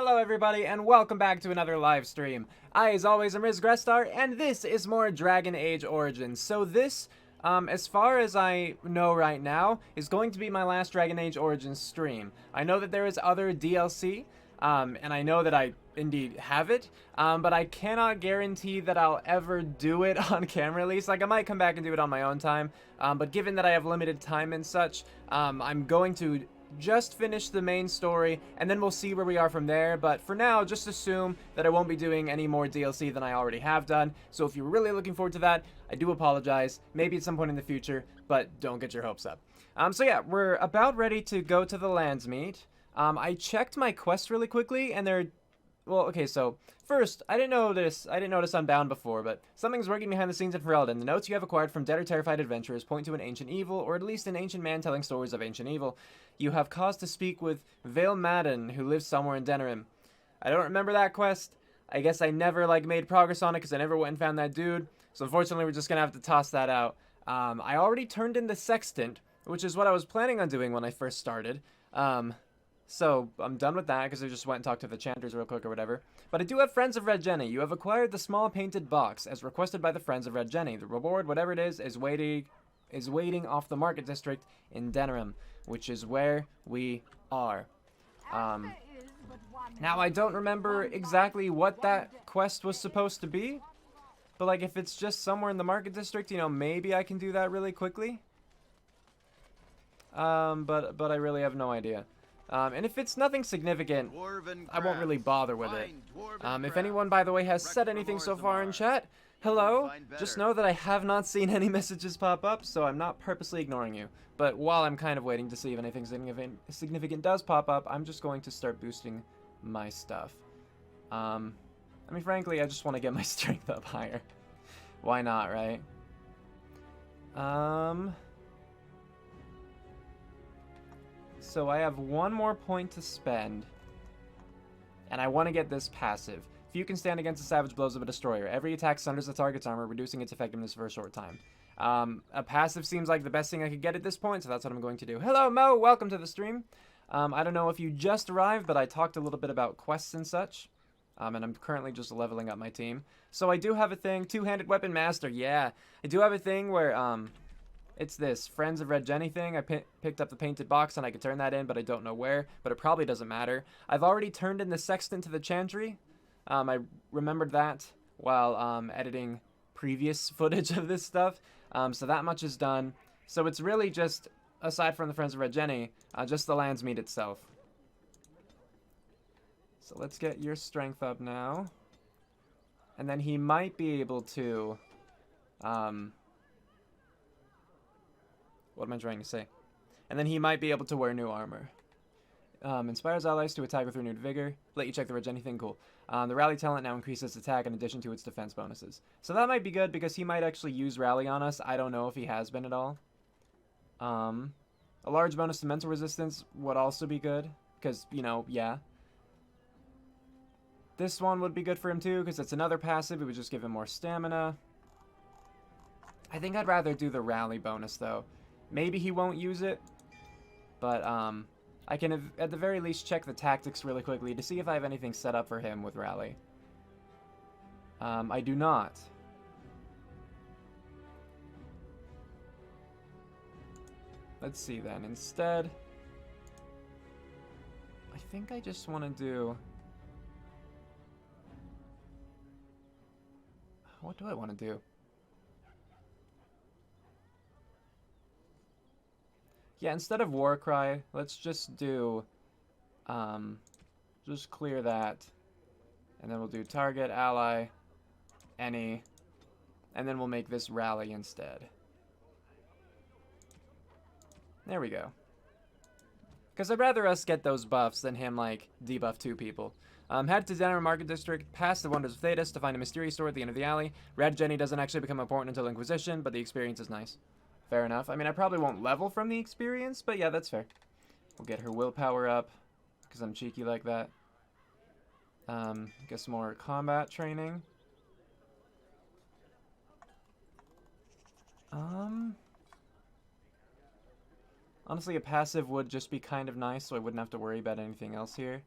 Hello everybody and welcome back to another live stream. I, as always, am Grestar, and this is more Dragon Age Origins. So this, as far as I know right now, is going to be my last Dragon Age Origins stream. I know that there is other DLC, and I know that I indeed have it, but I cannot guarantee that I'll ever do it on camera release. Like, I might come back and do it on my own time, but given that I have limited time and such, I'm going to just finish the main story, and then we'll see where we are from there. But for now, just assume that I won't be doing any more DLC than I already have done. So if you're really looking forward to that, I do apologize. Maybe at some point in the future, but don't get your hopes up. So yeah, we're about ready to go to the Landsmeet. I checked my quest really quickly, and they're... Well, okay, so first, I didn't notice Unbound before, but something's working behind the scenes in Ferelden. The notes you have acquired from dead or terrified adventurers point to an ancient evil, or at least an ancient man telling stories of ancient evil. You have cause to speak with Vale Madden, who lives somewhere in Denerim. I don't remember that quest. I guess I never, made progress on it because I never went and found that dude. So unfortunately, we're just going to have to toss that out. I already turned in the Sextant, which is what I was planning on doing when I first started. So, I'm done with that because I just went and talked to the chanters real quick or whatever. But I do have Friends of Red Jenny. You have acquired the small painted box as requested by the Friends of Red Jenny. The reward, whatever it is waiting off the market district in Denerim, which is where we are. Now, I don't remember exactly what that quest was supposed to be. But, if it's just somewhere in the market district, maybe I can do that really quickly. But I really have no idea. And if it's nothing significant, I won't really bother with it. If anyone, by the way, has said anything so far in chat, hello, just know that I have not seen any messages pop up, so I'm not purposely ignoring you. But while I'm kind of waiting to see if anything significant does pop up, I'm just going to start boosting my stuff. Frankly, I just want to get my strength up higher. Why not, right? So I have one more point to spend, and I want to get this passive. Few can stand against the savage blows of a destroyer. Every attack sunders the target's armor, reducing its effectiveness for a short time. A passive seems like the best thing I could get at this point, so that's what I'm going to do. Hello, Mo! Welcome to the stream. I don't know if you just arrived, but I talked a little bit about quests and such. And I'm currently just leveling up my team. So I do have a thing, two-handed weapon master, yeah. I do have a thing where, it's this Friends of Red Jenny thing. I picked up the painted box and I could turn that in, but I don't know where. But it probably doesn't matter. I've already turned in the Sextant to the Chantry. I remembered that while editing previous footage of this stuff. So that much is done. So it's really just, aside from the Friends of Red Jenny, just the Landsmeet itself. So let's get your strength up now. And then he might be able to... What am I trying to say? And then he might be able to wear new armor. Inspires allies to attack with renewed vigor. Let you check the Red Jenny thing, cool. The rally talent now increases attack in addition to its defense bonuses. So that might be good because he might actually use rally on us. I don't know if he has been at all. A large bonus to mental resistance would also be good. Because, yeah. This one would be good for him too because it's another passive. It would just give him more stamina. I think I'd rather do the rally bonus though. Maybe he won't use it, but I can at the very least check the tactics really quickly to see if I have anything set up for him with Rally. I do not. Let's see then. Instead, I think I just want to do... What do I want to do? Yeah, instead of Warcry, let's just do, just clear that, and then we'll do target, ally, any, and then we'll make this rally instead. There we go. Because I'd rather us get those buffs than him, debuff two people. Head to Denerim Market District, past the Wonders of Thetis to find a mysterious door at the end of the alley. Red Jenny doesn't actually become important until Inquisition, but the experience is nice. Fair enough. I probably won't level from the experience, but yeah, that's fair. We'll get her willpower up, because I'm cheeky like that. Get some more combat training. Honestly, a passive would just be kind of nice, so I wouldn't have to worry about anything else here.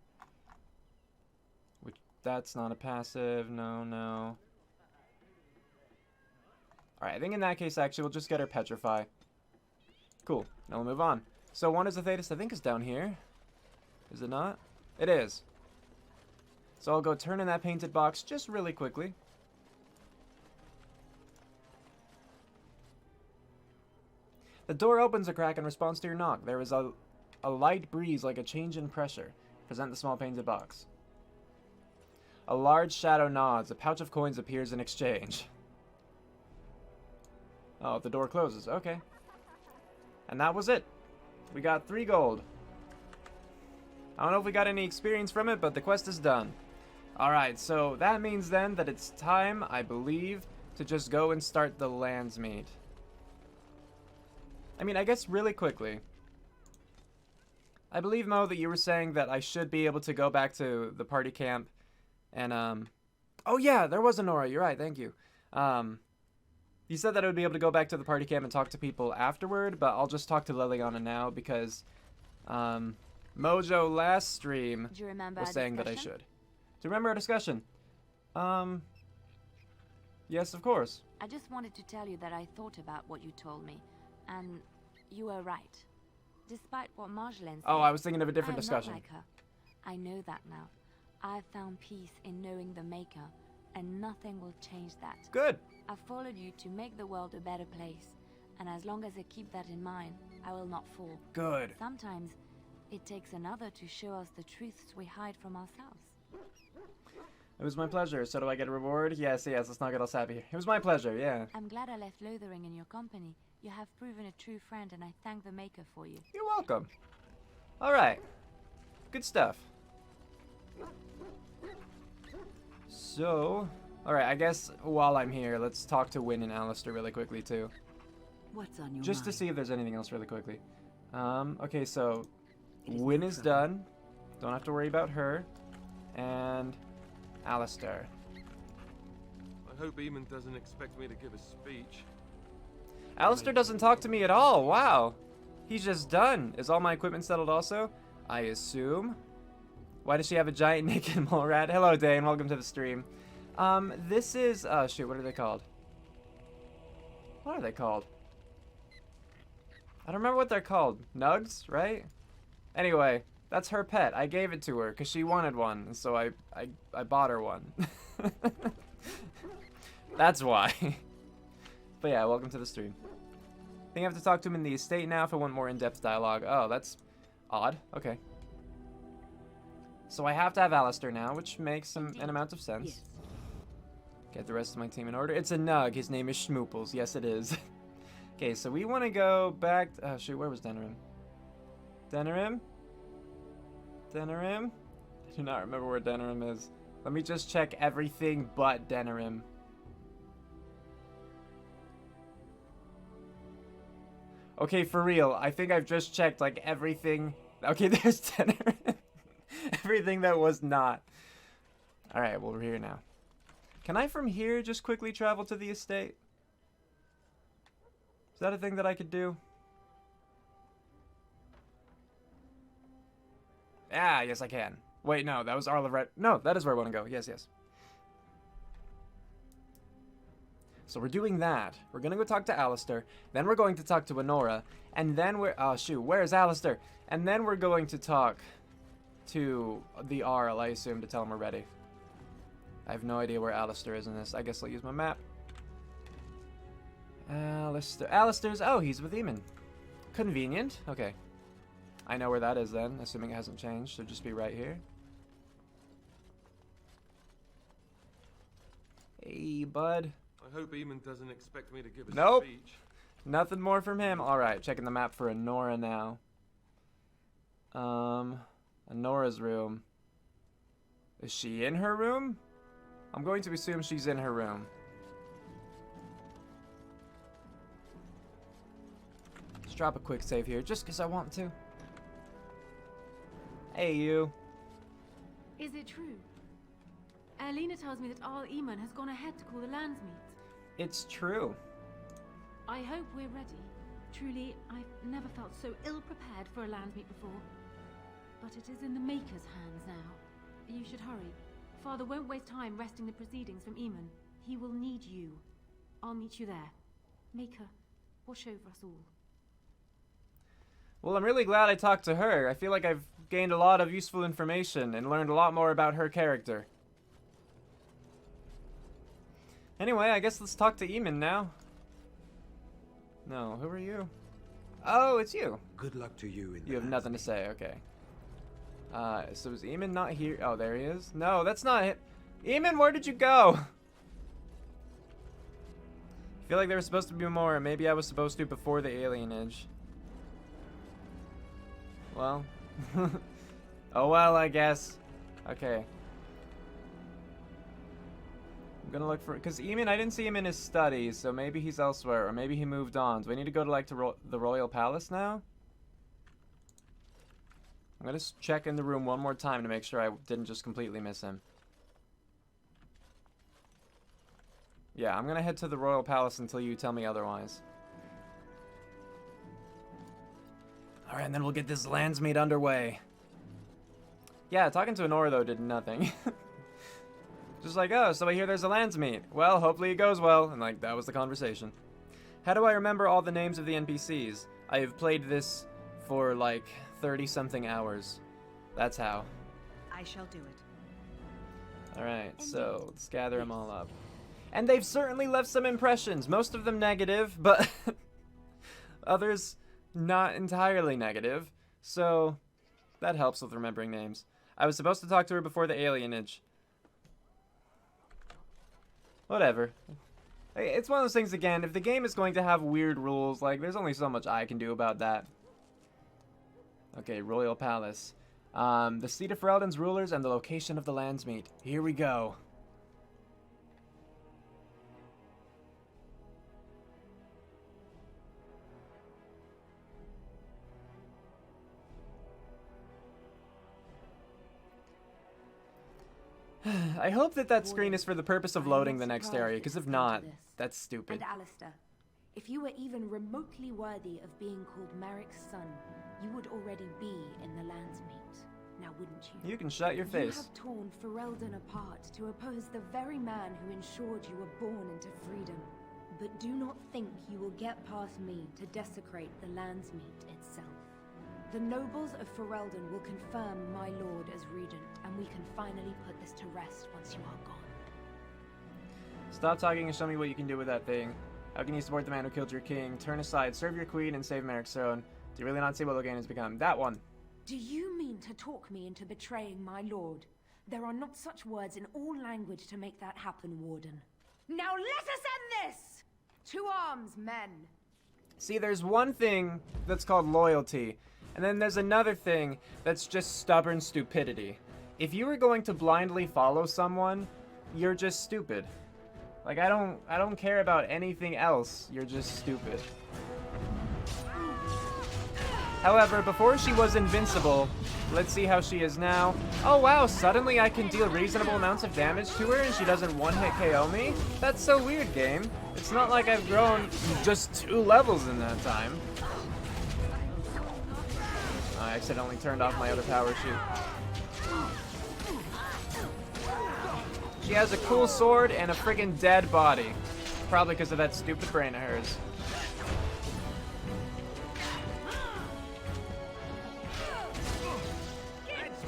That's not a passive. No, no. Alright, I think in that case, actually, we'll just get her Petrify. Cool. Now we'll move on. So one is the Thetis, I think, is down here. Is it not? It is. So I'll go turn in that painted box just really quickly. The door opens a crack in response to your knock. There is a light breeze like a change in pressure. Present the small painted box. A large shadow nods. A pouch of coins appears in exchange. Oh, the door closes. Okay. And that was it. We got 3 gold. I don't know if we got any experience from it, but the quest is done. Alright, so that means then that it's time, I believe, to just go and start the Landsmeet. I mean, I guess really quickly. I believe, Mo, that you were saying that I should be able to go back to the party camp and, oh yeah, there was a Nora, you're right, thank you. You said that I would be able to go back to the party camp and talk to people afterward, but I'll just talk to Liliana now because, Mojo last stream was saying that I should. Do you remember our discussion? Yes, of course. I just wanted to tell you that I thought about what you told me, and you were right. Despite what Marjolaine said, oh, I was thinking of a different discussion. I'm not like her. I know that now. I've found peace in knowing the Maker, and nothing will change that. Good. I've followed you to make the world a better place, and as long as I keep that in mind, I will not fall. Good. Sometimes it takes another to show us the truths we hide from ourselves. It was my pleasure. So do I get a reward? Yes, yes, let's not get all sappy here. It was my pleasure, yeah. I'm glad I left Lothering in your company. You have proven a true friend, and I thank the Maker for you. You're welcome. Alright. Good stuff. So, alright, I guess while I'm here, let's talk to Wynn and Alistair really quickly, too. What's on your Just mind? to see if there's anything else really quickly. Okay, so Wynn is done. Don't have to worry about her. And Alistair. I hope Eamon doesn't expect me to give a speech. Alistair doesn't talk to me at all. Wow. He's just done. Is all my equipment settled also? I assume. Why does she have a giant naked mole rat? Hello, Dane. Welcome to the stream. This is... shoot, what are they called? What are they called? I don't remember what they're called. Nugs, right? Anyway, that's her pet. I gave it to her because she wanted one, and so I bought her one. That's why. But yeah, welcome to the stream. I think I have to talk to him in the estate now if I want more in-depth dialogue. Oh, that's odd. Okay. So I have to have Alistair now, which makes an amount of sense. Yes. Get the rest of my team in order. It's a Nug. His name is Schmooples. Yes, it is. Okay, so we want to go back... oh, shoot, where was Denerim? Denerim? Denerim? I do not remember where Denerim is. Let me just check everything but Denerim. Okay, for real. I think I've just checked, like, everything. Okay, there's Denerim. Everything that was not. Alright, well, we're here now. Can I, from here, just quickly travel to the estate? Is that a thing that I could do? Ah, yes, I can. Wait, no, that was Arla Red. No, that is where I want to go. Yes, yes. So we're doing that. We're going to go talk to Alistair. Then we're going to talk to Honora. And then we're... oh, shoot. Where's Alistair? And then we're going to talk to the Arl, I assume, to tell him we're ready. I have no idea where Alistair is in this. I guess I'll use my map. Alistair. Alistair's... oh, he's with Eamon. Convenient. Okay. I know where that is then, assuming it hasn't changed. Should just be right here. Hey, bud. I hope Eamon doesn't expect me to give a Nope. speech. Nothing more from him. Alright, checking the map for Honora now. Honora's room. Is she in her room? I'm going to assume she's in her room. Let's drop a quick save here, just because I want to. Hey, you. Is it true? Alina tells me that Arl Eamon has gone ahead to call the Landsmeet. It's true. I hope we're ready. Truly, I've never felt so ill-prepared for a Landsmeet before. But it is in the Maker's hands now. You should hurry. Father won't waste time wresting the proceedings from Eamon. He will need you. I'll meet you there. Maker, watch over us all. Well, I'm really glad I talked to her. I feel like I've gained a lot of useful information and learned a lot more about her character. Anyway, I guess let's talk to Eamon now. No, who are you? Oh, it's you. Good luck to you in You have nothing to say, okay. So is Eamon not here? Oh, there he is. No, that's not him. Eamon, where did you go? I feel like there was supposed to be more. Maybe I was supposed to before the alienage. Well. Oh well, I guess. Okay. I'm gonna look for... Because Eamon, I didn't see him in his studies, so maybe he's elsewhere, or maybe he moved on. Do I need to go to, like, the Royal Palace now? I'm gonna check in the room one more time to make sure I didn't just completely miss him. Yeah, I'm gonna head to the Royal Palace until you tell me otherwise. Alright, and then we'll get this Landsmeet underway. Yeah, talking to Honora, though, did nothing. Just like, oh, so I hear there's a Landsmeet. Well, hopefully it goes well. And, like, that was the conversation. How do I remember all the names of the NPCs? I have played this for, like, 30-something hours. That's how. I shall do it. Alright, so let's gather them all up. And they've certainly left some impressions. Most of them negative, but others not entirely negative. So that helps with remembering names. I was supposed to talk to her before the alienage. Whatever. It's one of those things, again, if the game is going to have weird rules, like, there's only so much I can do about that. Okay, Royal Palace. The seat of Ferelden's rulers and the location of the Landsmeet. Here we go. I hope that screen is for the purpose of loading the next area, because if not, that's stupid. And Alistair, if you were even remotely worthy of being called Merrick's son, you would already be in the Landsmeet, now wouldn't you? You can shut your face. You have torn Ferelden apart to oppose the very man who ensured you were born into freedom. But do not think you will get past me to desecrate the Landsmeet itself. The nobles of Ferelden will confirm my lord as regent, and we can finally put this to rest once you are gone. Stop talking and show me what you can do with that thing. How can you support the man who killed your king? Turn aside, serve your queen, and save Merrick's throne. Do you really not see what Logain has become? That one. Do you mean to talk me into betraying my lord? There are not such words in all language to make that happen, Warden. Now let us end this! To arms, men! See, there's one thing that's called loyalty, and then there's another thing that's just stubborn stupidity. If you were going to blindly follow someone, you're just stupid. Like, I don't care about anything else. You're just stupid. However, before she was invincible, let's see how she is now. Oh wow, suddenly I can deal reasonable amounts of damage to her and she doesn't one-hit KO me? That's so weird, game. It's not like I've grown just 2 levels in that time. I accidentally turned off my other power shoot. She has a cool sword and a friggin' dead body. Probably because of that stupid brain of hers.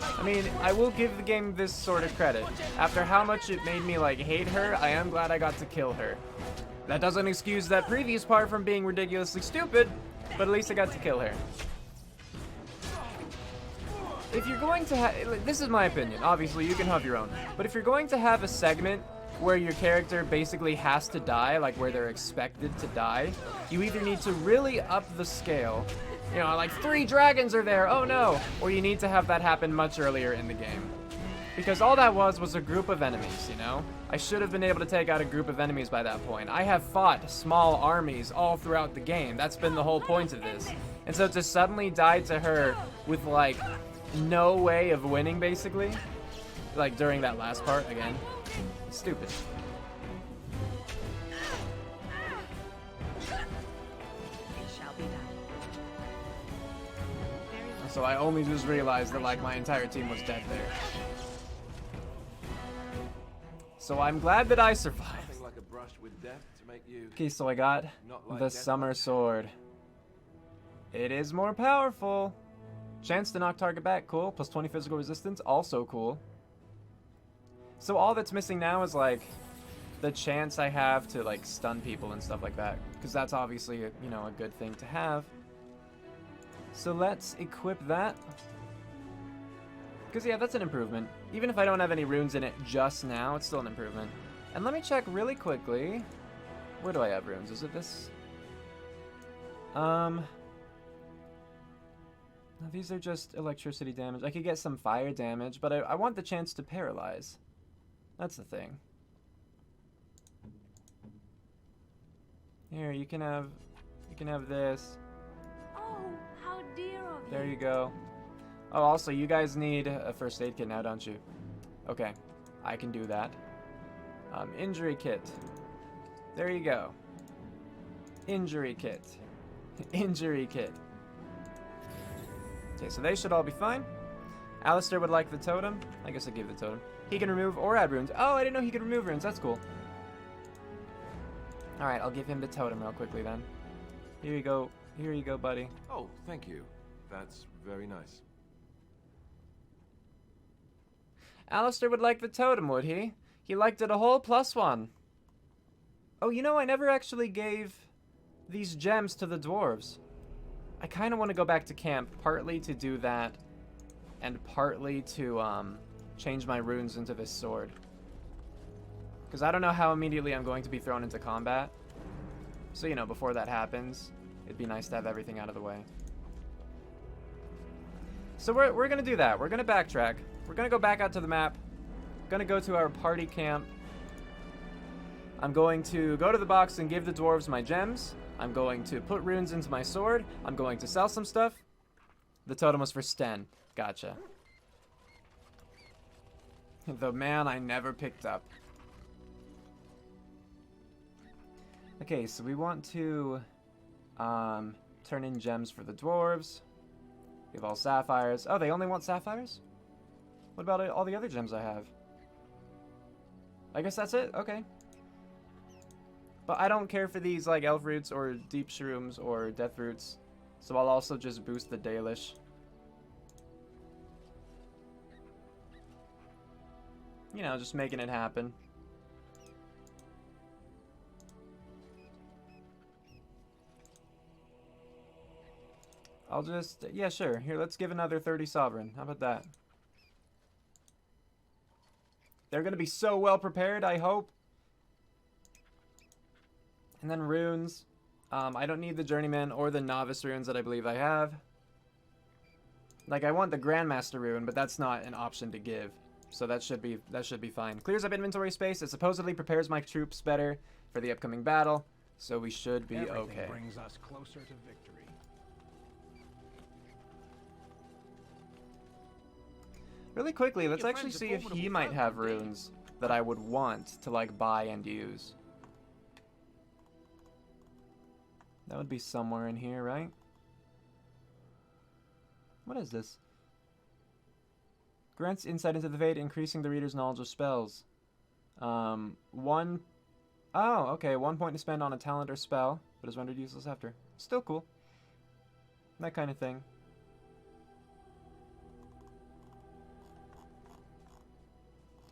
I mean, I will give the game this sort of credit. After how much it made me, like, hate her, I am glad I got to kill her. That doesn't excuse that previous part from being ridiculously stupid, but at least I got to kill her. If you're going to have... This is my opinion. Obviously, you can have your own. But if you're going to have a segment where your character basically has to die, like where they're expected to die, you either need to really up the scale. You know, like 3 dragons are there, oh no! Or you need to have that happen much earlier in the game. Because all that was a group of enemies, you know? I should have been able to take out a group of enemies by that point. I have fought small armies all throughout the game. That's been the whole point of this. And so to suddenly die to her with, like, no way of winning, basically, like during that last part, again, stupid. So I only just realized that, like, my entire team was dead there. So I'm glad that I survived. Nothing like a brush with death to make you Okay, so I got not like the death summer much. sword. It is more powerful. Chance to knock target back, cool. Plus 20 physical resistance, also cool. So all that's missing now is like the chance I have to like stun people and stuff like that, because that's obviously a, you know, a good thing to have. So let's equip that. Because yeah, that's an improvement. Even if I don't have any runes in it just now, it's still an improvement. And let me check really quickly. Where do I have runes? Is it this? No, these are just electricity damage. I could get some fire damage, but I want the chance to paralyze. That's the thing. Here, you can have this. Oh, how dear of you. There you go. Oh, also, you guys need a first aid kit now, don't you? Okay, I can do that. Injury kit. There you go. Injury kit. Injury kit. Okay, so they should all be fine. Alistair would like the totem. I guess I give the totem. He can remove or add runes. Oh, I didn't know he could remove runes. That's cool. Alright, I'll give him the totem real quickly then. Here you go. Here you go, buddy. Oh, thank you. That's very nice. Alistair would like the totem, would he? He liked it a whole +1. Oh, you know, I never actually gave these gems to the dwarves. I kind of want to go back to camp, partly to do that, and partly to change my runes into this sword. Because I don't know how immediately I'm going to be thrown into combat. So, you know, before that happens, it'd be nice to have everything out of the way. So we're going to do that. We're going to backtrack. We're going to go back out to the map. Going to go to our party camp. I'm going to go to the box and give the dwarves my gems. I'm going to put runes into my sword. I'm going to sell some stuff. The totem was for Sten. Gotcha. The man I never picked up. Okay, so we want to turn in gems for the dwarves. We have all sapphires. Oh, they only want sapphires? What about all the other gems I have? I guess that's it? Okay. But I don't care for these, like, elf roots or deep shrooms or death roots. So I'll also just boost the Dalish. You know, just making it happen. I'll just... Yeah, sure. Here, let's give another 30 sovereign. How about that? They're going to be so well prepared, I hope. And then runes. I don't need the Journeyman or the Novice runes that I believe I have. Like, I want the Grandmaster rune, but that's not an option to give. So that should be fine. Clears up inventory space. It supposedly prepares my troops better for the upcoming battle. So we should be okay. Brings us closer to victory. Really quickly, let's Your actually friend's a see if he formidable might foe, have indeed. runes that I would want to, like, buy and use. That would be somewhere in here, right? What is this? Grants insight into the Fate, increasing the reader's knowledge of spells. Oh, okay. 1 point to spend on a talent or spell, but is rendered useless after. Still cool. That kind of thing.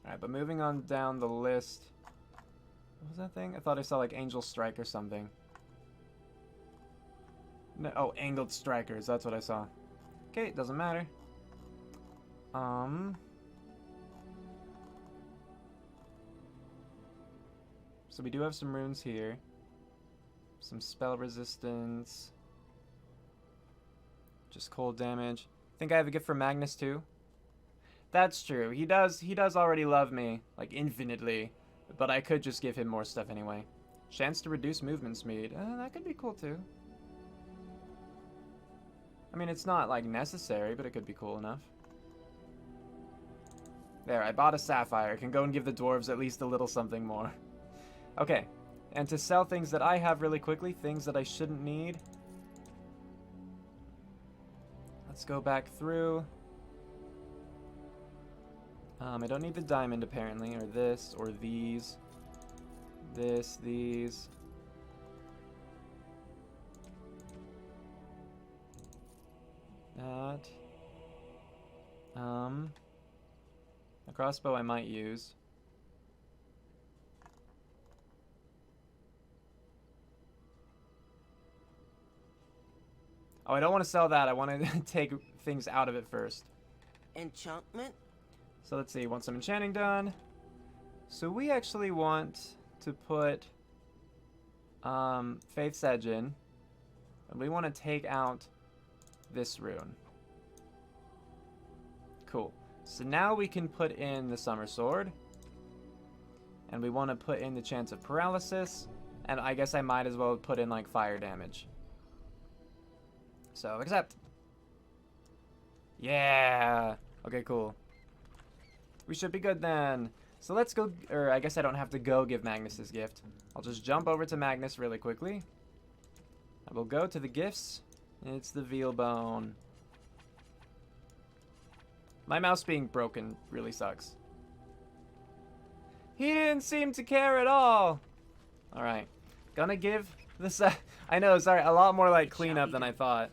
Alright, but moving on down the list. What was that thing? I thought I saw like Angel Strike or something. No, oh, Angled Strikers. That's what I saw. Okay, it doesn't matter. So we do have some runes here. Some spell resistance. Just cold damage. Think I have a gift for Magnus too? That's true. He does already love me, like infinitely, but I could just give him more stuff anyway. Chance to reduce movement speed. That could be cool too. I mean, it's not like necessary, but it could be cool enough. There, I bought a sapphire. Can go and give the dwarves at least a little something more. Okay, and to sell things that I have really quickly, things that I shouldn't need. Let's go back through. I don't need the diamond apparently, or this, or these. This, these. That. A crossbow I might use. Oh, I don't want to sell that. I want to take things out of it first. Enchantment? So let's see. Want some enchanting done. So we actually want to put Faith's Edge in. And we want to take out this rune. Cool. So now we can put in the Summer Sword. And we want to put in the chance of paralysis. And I guess I might as well put in like fire damage. So accept. Yeah. Okay, cool. We should be good then. So let's go, or I guess I don't have to go give Magnus his gift. I'll just jump over to Magnus really quickly. I will go to the gifts. It's the veal bone. My mouse being broken really sucks. He didn't seem to care at all. Alright. Gonna give this, I know, sorry, a lot more like cleanup than I thought.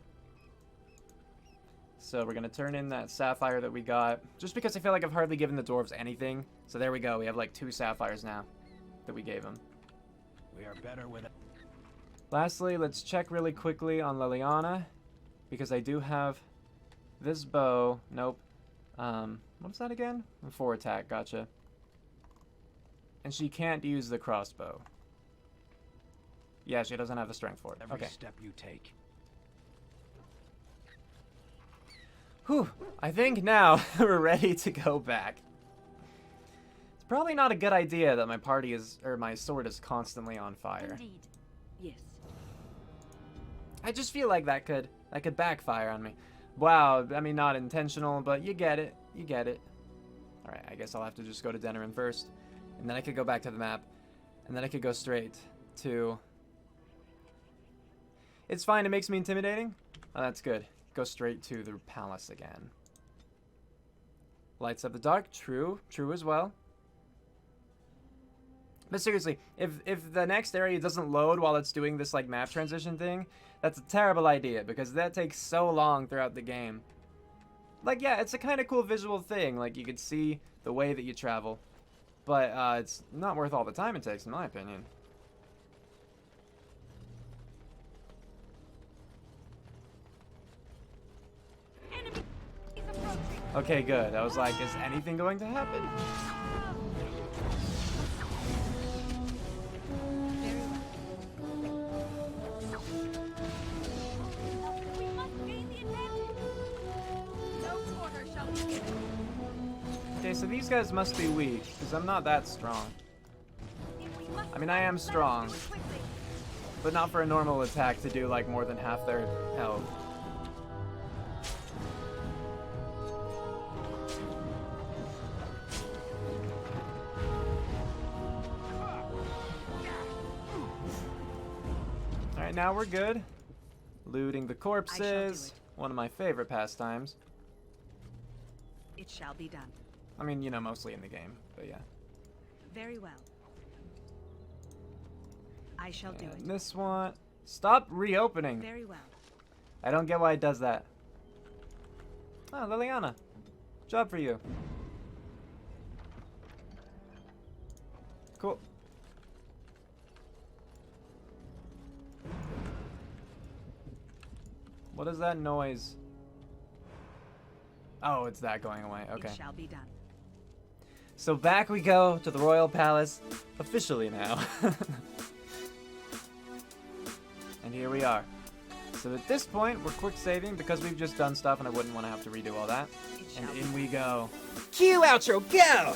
So we're gonna turn in that sapphire that we got. Just because I feel like I've hardly given the dwarves anything. So there we go, we have like 2 sapphires now that we gave them. We are better with it. Lastly, let's check really quickly on Liliana. Because I do have this bow. Nope. What's that again? 4 attack, gotcha. And she can't use the crossbow. Yeah, she doesn't have the strength for it. Every Okay. step you take. Whew. I think now we're ready to go back. It's probably not a good idea that my party is, or my sword is constantly on fire. Indeed. Yes. I just feel like that could backfire on me. Wow, I mean, not intentional, but you get it. You get it. Alright, I guess I'll have to just go to Denerim first. And then I could go back to the map. And then I could go straight to... It's fine, it makes me intimidating. Oh, that's good. Go straight to the palace again. Lights up the dark. True. True as well. But seriously, if the next area doesn't load while it's doing this like map transition thing, that's a terrible idea because that takes so long throughout the game. Like, yeah, it's a kind of cool visual thing. Like, you could see the way that you travel. But it's not worth all the time it takes, in my opinion. Enemy is approaching. Okay, good. I was like, is anything going to happen? We must gain the advantage. No quarter shall be given. Okay, so these guys must be weak, because I'm not that strong. If we must I mean, I am let us strong, do it quickly. but not for a normal attack to do like more than half their health. Alright, now we're good. Looting the corpses. One of my favorite pastimes. It shall be done. I mean, you know, mostly in the game, but yeah. Very well. I shall do And it. this one... Stop reopening! Very well. I don't get why it does that. Oh, Liliana. Job for you. Cool. What is that noise? Oh, it's that going away. Okay. It shall be done. So back we go to the Royal Palace, officially now. And here we are. So at this point, we're quick saving because we've just done stuff and I wouldn't want to have to redo all that. It And shall be in done. we go. Cue outro, go!